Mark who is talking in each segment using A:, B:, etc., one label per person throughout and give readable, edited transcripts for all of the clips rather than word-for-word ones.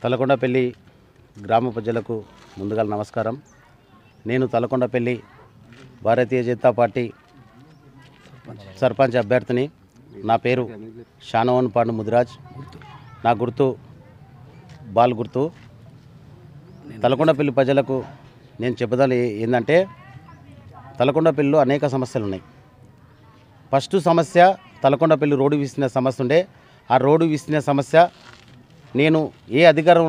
A: తలకొండపల్లి గ్రామ ప్రజలకు ముందుగా నమస్కారం. నేను తలకొండపల్లి భారతీయ జనతా పార్టీ సర్పంచ్ అభ్యర్థిని. నా పేరు షానవన్ పాండు ముదిరాజ్. నా గుర్తు బాల్ గుర్తు. తలకొండపల్లి ప్రజలకు నేను చెప్పదాలి ఏంటంటే, తలకొండపల్లిలో అనేక సమస్యలు ఉన్నాయి. ఫస్ట్ సమస్య తలకొండపల్లి రోడ్డు విస్తీర్ణ సమస్య ఉండే. ఆ రోడ్డు విస్తీర్ణ సమస్య నేను ఏ అధికారం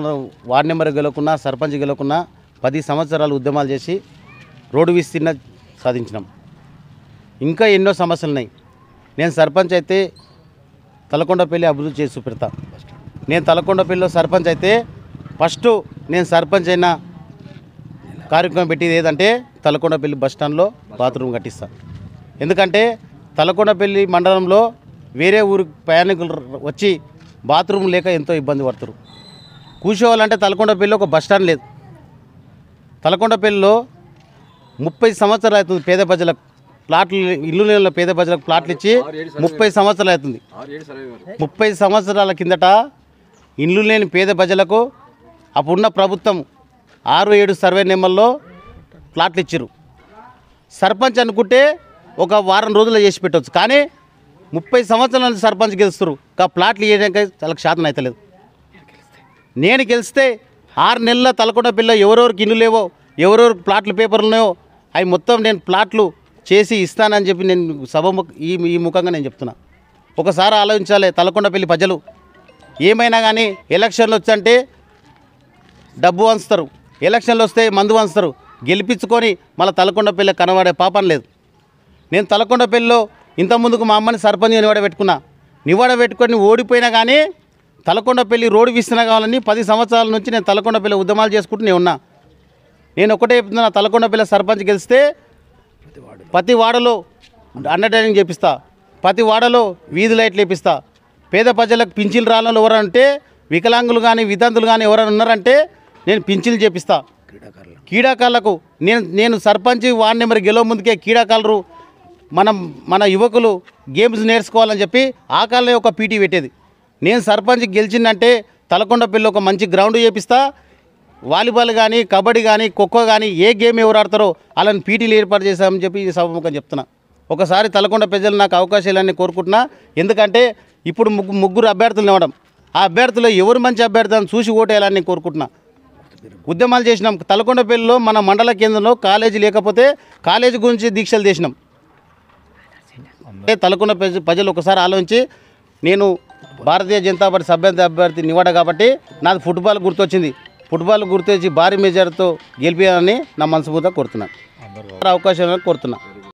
A: వార్డు నెంబర్ గెలవకున్నా, సర్పంచ్ గెలవకున్నా 10 సంవత్సరాలు ఉద్యమాలు చేసి రోడ్డు విస్తీర్ణ సాధించినాం. ఇంకా ఎన్నో సమస్యలు ఉన్నాయి. నేను సర్పంచ్ అయితే తలకొండపల్లి అభివృద్ధి చేసి చూపెడతా. నేను తలకొండపల్లిలో సర్పంచ్ అయితే ఫస్ట్ నేను సర్పంచ్ అయిన కార్యక్రమం పెట్టేది ఏదంటే తలకొండపల్లి బస్టాండ్లో బాత్రూమ్ కట్టిస్తా. ఎందుకంటే తలకొండపల్లి మండలంలో వేరే ఊరు ప్రయాణికులు వచ్చి బాత్రూమ్ లేక ఎంతో ఇబ్బంది పడుతారు. కూర్చోవాలంటే తలకొండపల్లిలో ఒక బస్టాండ్ లేదు. తలకొండపల్లిలో 30 సంవత్సరాలు అవుతుంది పేద ప్రజలకు ప్లాట్లు, ఇల్లు లేని పేద ప్రజలకు ప్లాట్లు ఇచ్చి 30 సంవత్సరాలు అవుతుంది. 30 సంవత్సరాల కిందట ఇల్లు లేని పేద ప్రజలకు అప్పుడున్న ప్రభుత్వం 6-7 సర్వే నెంబర్లో ప్లాట్లు ఇచ్చారు. సర్పంచ్ అనుకుంటే ఒక వారం రోజుల్లో చేసి పెట్టవచ్చు. కానీ 30 సంవత్సరాల నుంచి సర్పంచ్ గెలుస్తారు. ఆ ప్లాట్లు చేయడానికి చాలా శాతం అవుతలేదు. నేను గెలిస్తే 6 నెలల తలకొండపల్లిలో ఎవరెవరికి ఇల్లు లేవో, ఎవరెవరికి ప్లాట్లు పేపర్లు ఉన్నాయో అవి మొత్తం నేను ప్లాట్లు చేసి ఇస్తానని చెప్పి నేను ఈ ముఖంగా నేను చెప్తున్నా. ఒకసారి ఆలోచించాలి తలకొండపల్లి ప్రజలు. ఏమైనా కానీ ఎలక్షన్లు వచ్చంటే డబ్బు వంచుతారు, ఎలక్షన్లు వస్తే మందు వంచుతారు. గెలిపించుకొని మళ్ళీ తలకొండపల్లి కనబడే పాపం లేదు. నేను తలకొండపల్లిలో ఇంతకుముందుకు మా అమ్మని సర్పంచ్ నివాడబెట్టుకొని ఓడిపోయినా కానీ తలకొండపల్లి రోడ్డు విస్తరణ కావాలని 10 సంవత్సరాల నుంచి నేను తలకొండపల్లి ఉద్యమాలు చేసుకుంటూ నేను ఉన్నా. నేను ఒకటే చెప్తున్నా, తలకొండపల్లి సర్పంచ్ గెలిస్తే ప్రతి వాడలో అండర్టైనింగ్ చేపిస్తా, ప్రతి వాడలో వీధి లైట్లు వేపిస్తా. పేద ప్రజలకు పింఛన్లు రాళ్ళు ఎవరంటే వికలాంగులు కానీ వితంతులు కానీ ఎవరైనా ఉన్నారంటే నేను పింఛన్లు చేపిస్తా. క్రీడాకారులకు నేను సర్పంచ్ వార్డు నెంబర్ గెలవ ముందుకే క్రీడాకారులు మన యువకులు గేమ్స్ నేర్చుకోవాలని చెప్పి ఆ కాలనే ఒక పీటీ పెట్టేది. నేను సర్పంచ్ గెలిచిందంటే తలకొండపల్లిలో ఒక మంచి గ్రౌండ్ చేపిస్తా. వాలీబాల్ కానీ, కబడ్డీ కానీ, ఖోఖో కానీ ఏ గేమ్ ఎవరు ఆడతారో అలాని పీటీలు ఏర్పాటు చేశామని చెప్పి ఈ సభముఖం చెప్తున్నా. ఒకసారి తలకొండ ప్రజలు నాకు అవకాశాలన్నీ కోరుకుంటున్నా. ఎందుకంటే ఇప్పుడు ముగ్గురు అభ్యర్థులు ఇవ్వడం, ఆ అభ్యర్థులు ఎవరు మంచి అభ్యర్థి అని చూసి ఓటేయాలని నేను కోరుకుంటున్నా. ఉద్యమాలు చేసినాం. తలకొండపల్లిలో మన మండల కేంద్రంలో కాలేజీ లేకపోతే కాలేజీ గురించి దీక్షలు చేసినాం. తలకొండ ప్రజలు ఒకసారి ఆలోచించి, నేను భారతీయ జనతా పార్టీ అభ్యర్థి నివాడ కాబట్టి నాది ఫుట్బాల్ గుర్తొచ్చింది. ఫుట్బాల్ గుర్తొచ్చి భారీ మెజార్టీతో గెలిపించాలని నా మనస్ఫూర్తిగా కోరుతున్నాను. అవకాశం కోరుతున్నా.